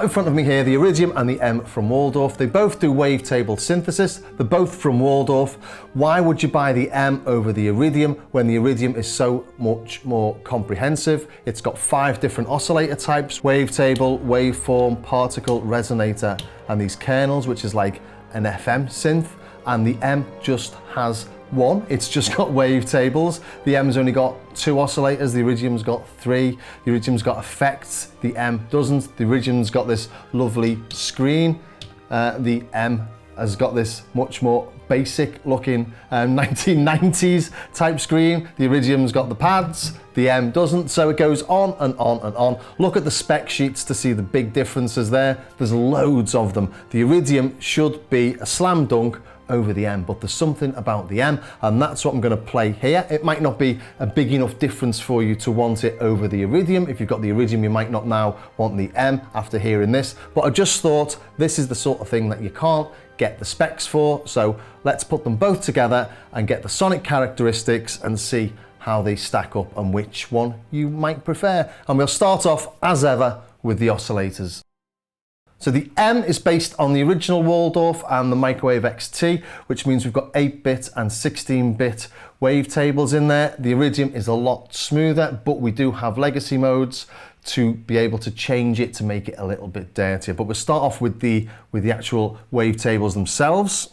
got in front of me here the Iridium and the M from Waldorf. They both do wavetable synthesis. They're both from Waldorf. Why would you buy the M over the Iridium when the Iridium is so much more comprehensive? It's got 5 different oscillator types: wavetable, waveform, particle, resonator, and these kernels, which is like an FM synth. And the M just has one. It's just got wavetables. The M's only got 2 oscillators, the Iridium's got 3. The Iridium's got effects, the M doesn't. The Iridium's got this lovely screen. The M has got this much more basic looking 1990s type screen. The Iridium's got the pads, the M doesn't. So it goes on and on and on. Look at the spec sheets to see the big differences there. There's loads of them. The Iridium should be a slam dunk over the M, but there's something about the M, and that's what I'm going to play here. It might not be a big enough difference for you to want it over the Iridium. If you've got the Iridium, you might not now want the M after hearing this, but I just thought this is the sort of thing that you can't get the specs for, so let's put them both together and get the sonic characteristics and see how they stack up and which one you might prefer. And we'll start off, as ever, with the oscillators. So the M is based on the original Waldorf and the Microwave XT, which means we've got 8-bit and 16-bit wavetables in there. The Iridium is a lot smoother, but we do have legacy modes to be able to change it to make it a little bit dirtier. But we'll start off with the actual wavetables themselves.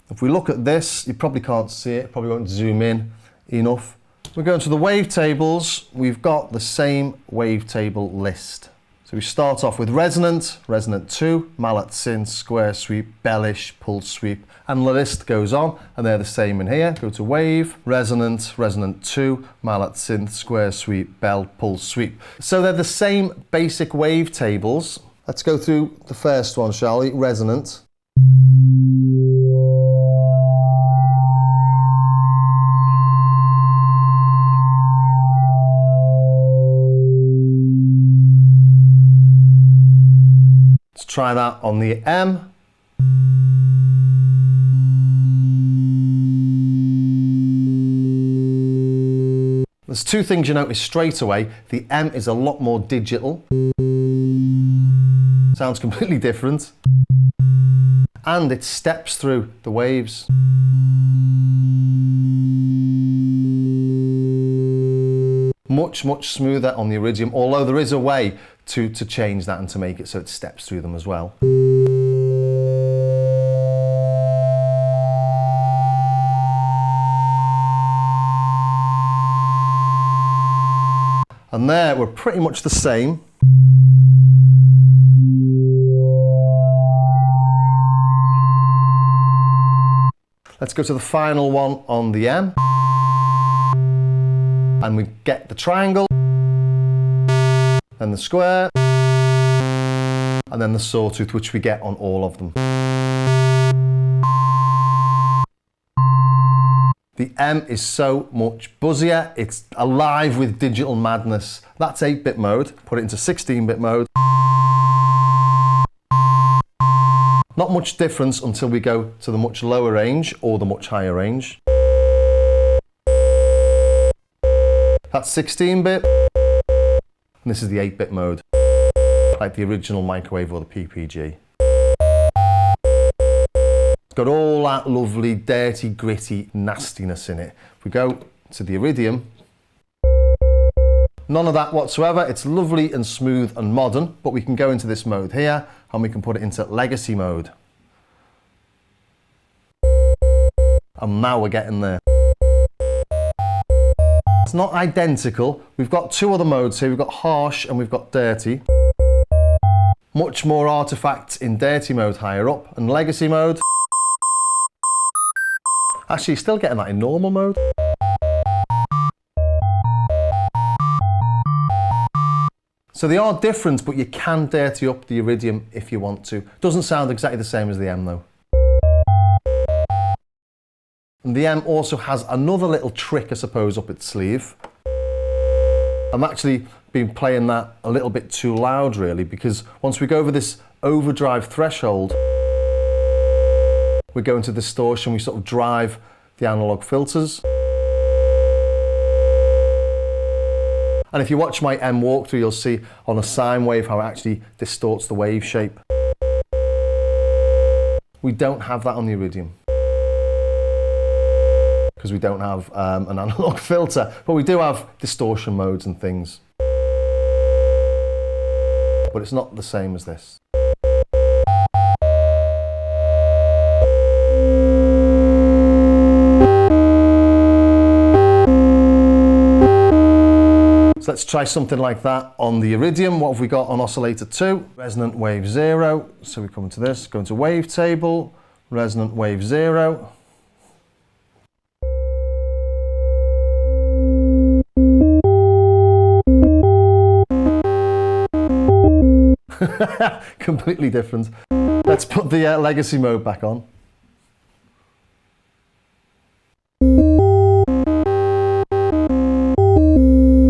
If we look at this, you probably can't see it, probably won't zoom in enough. We're going to the wavetables. We've got the same wavetable list. So we start off with resonant, resonant 2, mallet synth, square sweep, bellish, pulse sweep, and the list goes on, and they're the same in here. Go to wave, resonant, resonant 2, mallet synth, square sweep, bell, pulse sweep. So they're the same basic wavetables. Let's go through the first one, shall we? Resonant. Try that on the M. There's 2 things you notice straight away. The M is a lot more digital. Sounds completely different. And it steps through the waves. Much, much smoother on the Iridium, although there is a way to change that and to make it so it steps through them as well. And there we're pretty much the same. Let's go to the final one on the M. And we get the triangle, and the square, and then the sawtooth, which we get on all of them. The M is so much buzzier, it's alive with digital madness. That's 8-bit mode, put it into 16-bit mode. Not much difference until we go to the much lower range or the much higher range. That's 16-bit, and this is the 8-bit mode, like the original microwave or the PPG. It's got all that lovely, dirty, gritty nastiness in it. If we go to the Iridium, none of that whatsoever. It's lovely and smooth and modern, but we can go into this mode here, and we can put it into legacy mode. And now we're getting there. It's not identical. We've got 2 other modes here. We've got harsh and we've got dirty. Much more artifacts in dirty mode higher up, and legacy mode. Actually, still getting that in normal mode. So they are different, but you can dirty up the Iridium if you want to. Doesn't sound exactly the same as the M though. And the M also has another little trick, I suppose, up its sleeve. I'm actually been playing that a little bit too loud, really, because once we go over this overdrive threshold, we go into distortion, we sort of drive the analog filters. And if you watch my M walkthrough, you'll see on a sine wave how it actually distorts the wave shape. We don't have that on the Iridium, because we don't have an analog filter, but we do have distortion modes and things. But it's not the same as this. So let's try something like that on the Iridium. What have we got on oscillator 2? Resonant wave 0. So we come into this, go into wavetable, resonant wave 0. Completely different. Let's put the legacy mode back on.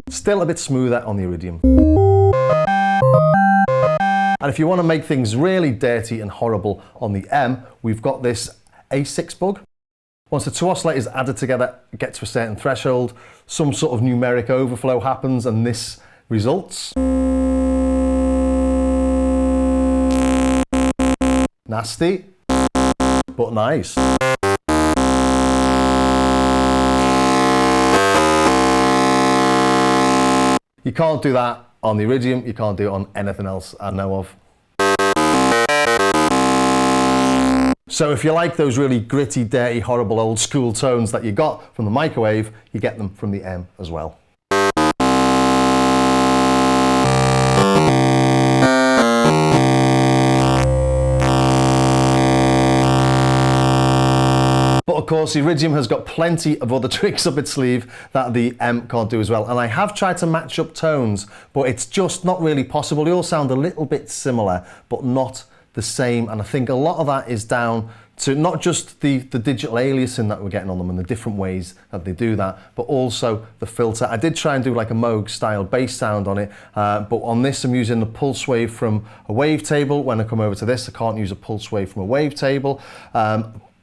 Still a bit smoother on the Iridium. And if you want to make things really dirty and horrible on the M, we've got this ASIC Bug. Once the two oscillators added together get to a certain threshold, some sort of numeric overflow happens and this results. Nasty, but nice. You can't do that on the Iridium, you can't do it on anything else I know of. So if you like those really gritty, dirty, horrible old school tones that you got from the microwave, you get them from the M as well. But of course, the Iridium has got plenty of other tricks up its sleeve that the M can't do as well. And I have tried to match up tones, but it's just not really possible. They all sound a little bit similar, but not the same. And I think a lot of that is down to not just the digital aliasing that we're getting on them and the different ways that they do that, but also the filter. I did try and do like a Moog style bass sound on it, but on this I'm using the pulse wave from a wavetable. When I come over to this, I can't use a pulse wave from a wavetable.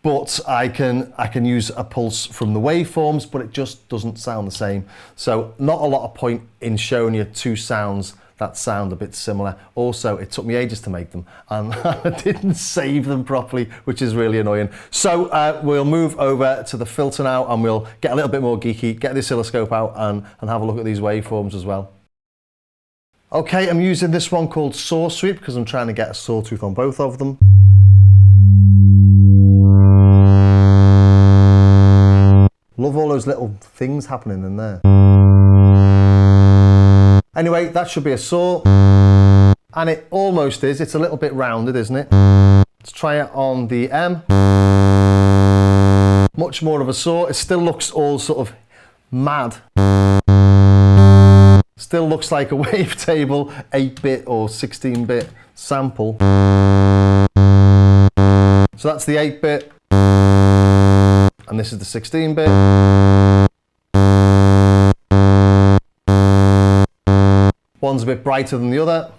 But I can use a pulse from the waveforms, but it just doesn't sound the same. So not a lot of point in showing you two sounds that sound a bit similar. Also, it took me ages to make them and I didn't save them properly, which is really annoying. So we'll move over to the filter now and we'll get a little bit more geeky, get the oscilloscope out and have a look at these waveforms as well. Okay, I'm using this one called Saw Sweep because I'm trying to get a sawtooth on both of them. Love all those little things happening in there. Anyway, that should be a saw. And it almost is. It's a little bit rounded, isn't it? Let's try it on the M. Much more of a saw. It still looks all sort of mad. Still looks like a wavetable 8-bit or 16-bit sample. So that's the 8-bit. And this is the 16-bit. One's a bit brighter than the other.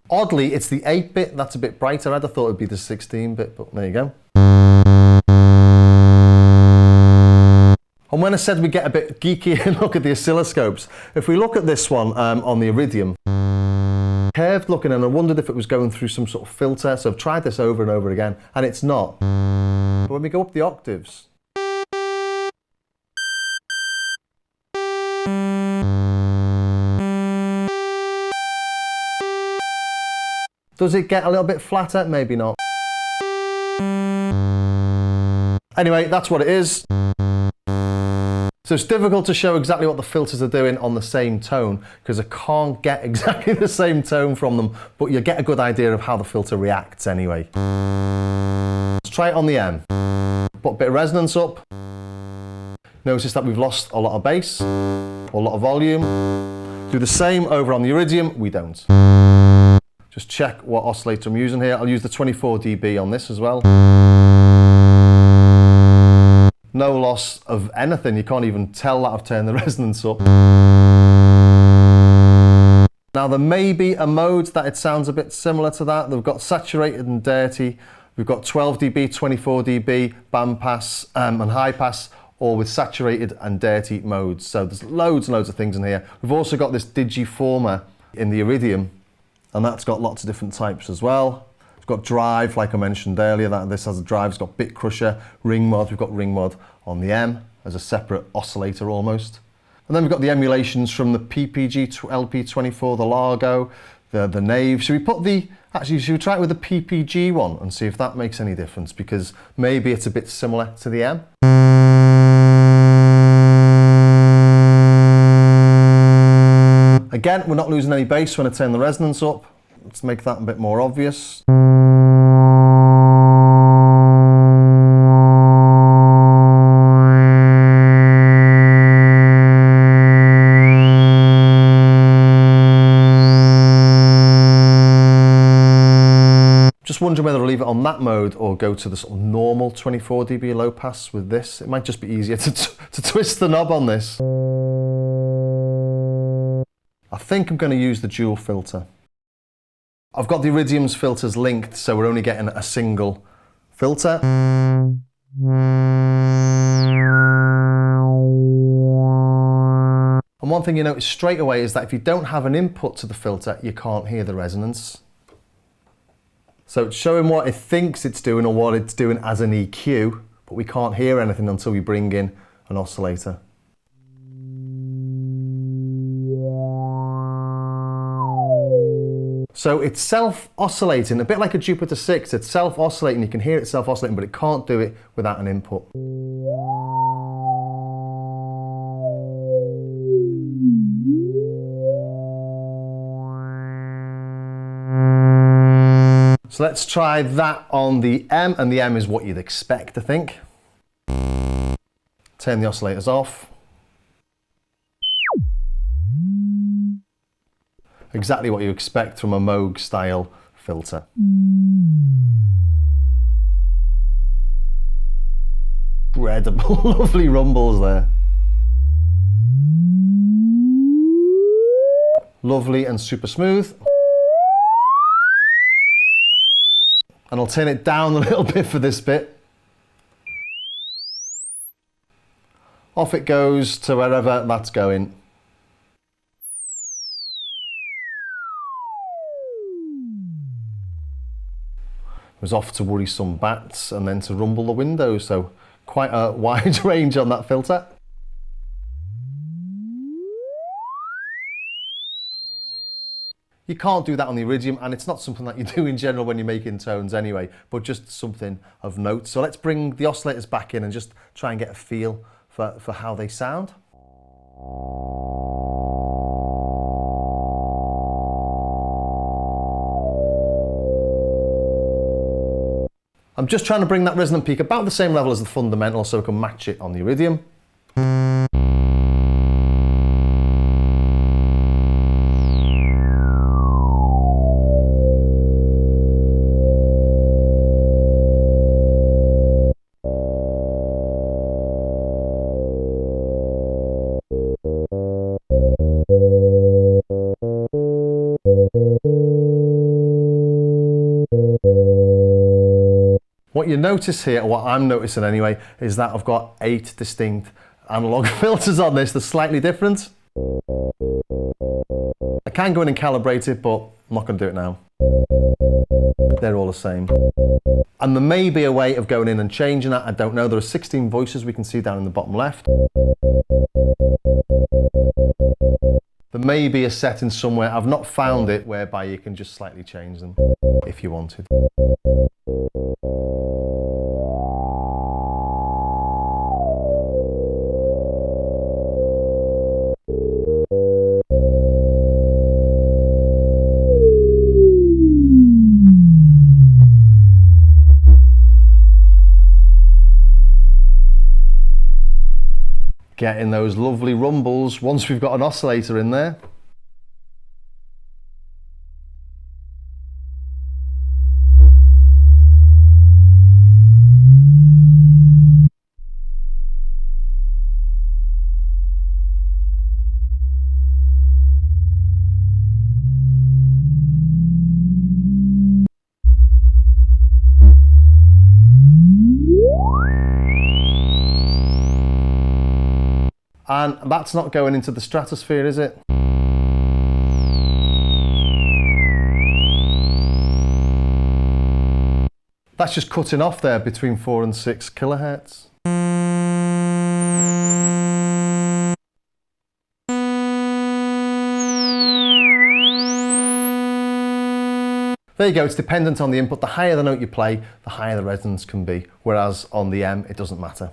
Oddly, it's the 8-bit that's a bit brighter. I'd have thought it'd be the 16-bit, but there you go. And when I said we get a bit geeky and look at the oscilloscopes, if we look at this one on the Iridium, curved looking, and I wondered if it was going through some sort of filter, so I've tried this over and over again and it's not. But when we go up the octaves, does it get a little bit flatter? Maybe not. Anyway, that's what it is. So it's difficult to show exactly what the filters are doing on the same tone because I can't get exactly the same tone from them, but you get a good idea of how the filter reacts anyway. Let's try it on the M. Put a bit of resonance up. Notice that we've lost a lot of bass, or a lot of volume. Do the same over on the Iridium, we don't. Just check what oscillator I'm using here. I'll use the 24 dB on this as well. No loss of anything. You can't even tell that I've turned the resonance up. Now there may be a mode that it sounds a bit similar to that. They've got saturated and dirty. We've got 12 dB, 24 dB, band pass and high pass or with saturated and dirty modes. So there's loads and loads of things in here. We've also got this digiformer in the Iridium, and that's got lots of different types as well. It's got drive, like I mentioned earlier, that this has a drive. It's got bit crusher, ring mod. We've got ring mod on the M as a separate oscillator almost. And then we've got the emulations from the PPG LP24, the Largo, the Nave. Should we try it with the PPG one and see if that makes any difference, because maybe it's a bit similar to the M. Again, we're not losing any bass when I turn the resonance up. Let's make that a bit more obvious. Just wondering whether I'll leave it on that mode or go to the sort of normal 24 dB low pass with this. It might just be easier to twist the knob on this. I think I'm going to use the dual filter. I've got the Iridium's filters linked, so we're only getting a single filter. And one thing you notice straight away is that if you don't have an input to the filter, you can't hear the resonance. So it's showing what it thinks it's doing or what it's doing as an EQ, but we can't hear anything until we bring in an oscillator. So it's self-oscillating, a bit like a Jupiter 6. It's self-oscillating, you can hear it self-oscillating, but it can't do it without an input. So let's try that on the M, and the M is what you'd expect, I think. Turn the oscillators off. Exactly what you expect from a Moog style filter. Incredible, lovely rumbles there. Lovely and super smooth. And I'll turn it down a little bit for this bit. Off it goes to wherever that's going. It was off to worry some bats and then to rumble the windows, so quite a wide range on that filter. You can't do that on the Iridium, and it's not something that you do in general when you're making tones anyway, but just something of note. So let's bring the oscillators back in and just try and get a feel for how they sound. I'm just trying to bring that resonant peak about the same level as the fundamental so we can match it on the Iridium. What you notice here, what I'm noticing anyway, is that I've got 8 distinct analog filters on this. They're slightly different. I can go in and calibrate it, but I'm not going to do it now. They're all the same. And there may be a way of going in and changing that. I don't know. There are 16 voices we can see down in the bottom left. There may be a setting somewhere. I've not found it whereby you can just slightly change them if you wanted. Getting those lovely rumbles once we've got an oscillator in there. And that's not going into the stratosphere, is it? That's just cutting off there between 4 and 6 kilohertz. There you go, it's dependent on the input. The higher the note you play, the higher the resonance can be, whereas on the M, it doesn't matter.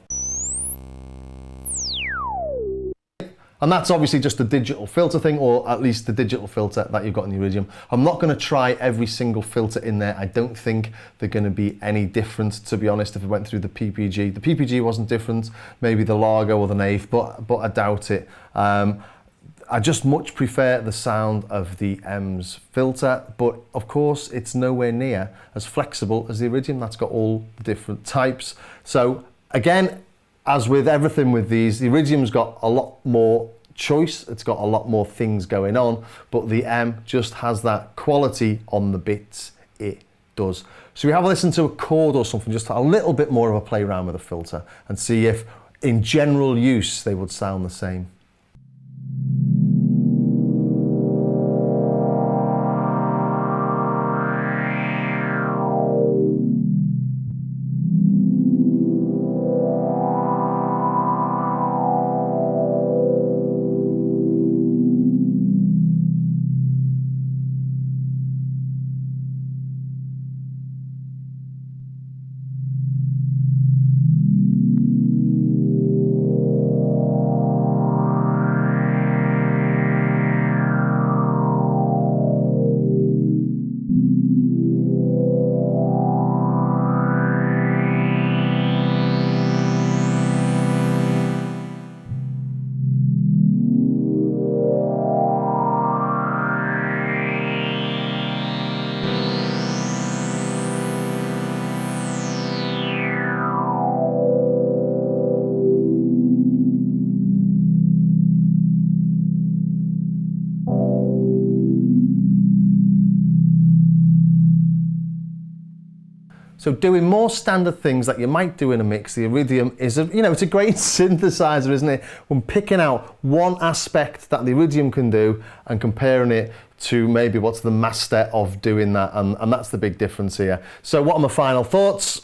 And that's obviously just the digital filter thing, or at least the digital filter that you've got in the Iridium. I'm not going to try every single filter in there. I don't think they're going to be any different, to be honest, if it went through the PPG. The PPG wasn't different, maybe the Largo or the Nave, but I doubt it. I just much prefer the sound of the M's filter, but of course it's nowhere near as flexible as the Iridium. That's got all the different types. So again, as with everything with these, the Iridium's got a lot more choice, it's got a lot more things going on, but the M just has that quality on the bits, it does. So we have a listen to a chord or something, just a little bit more of a play around with a filter and see if in general use they would sound the same. So doing more standard things that you might do in a mix, the Iridium is it's a great synthesizer, isn't it? When picking out one aspect that the Iridium can do and comparing it to maybe what's the master of doing that, and that's the big difference here. So what are my final thoughts?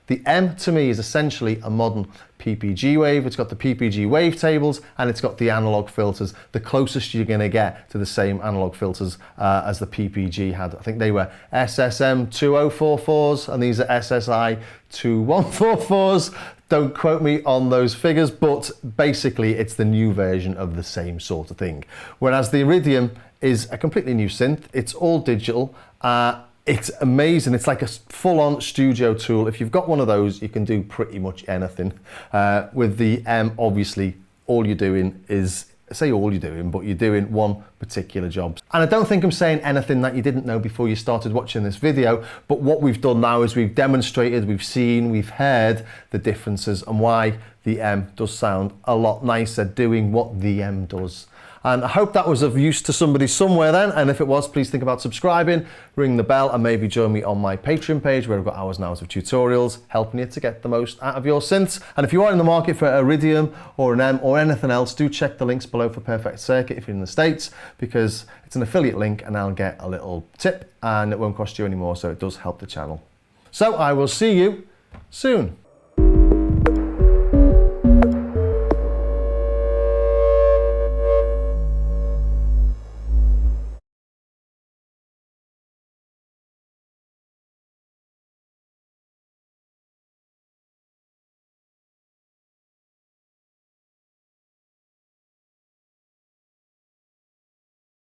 The M to me is essentially a modern PPG wave. It's got the PPG wavetables and it's got the analog filters, the closest you're going to get to the same analog filters as the PPG had. I think they were SSM 2044s and these are SSI 2144s. Don't quote me on those figures, but basically it's the new version of the same sort of thing. Whereas the Iridium is a completely new synth. It's all digital. It's amazing. It's like a full-on studio tool. If you've got one of those, you can do pretty much anything. With the M, obviously, all you're doing is, say all you're doing, but you're doing one particular job. And I don't think I'm saying anything that you didn't know before you started watching this video, but what we've done now is we've demonstrated, we've seen, we've heard the differences and why the M does sound a lot nicer doing what the M does. And I hope that was of use to somebody somewhere then, and if it was, please think about subscribing, ring the bell, and maybe join me on my Patreon page where I've got hours and hours of tutorials helping you to get the most out of your synths. And if you are in the market for Iridium or an M or anything else, do check the links below for Perfect Circuit if you're in the States, because it's an affiliate link and I'll get a little tip and it won't cost you any more, so it does help the channel. So I will see you soon.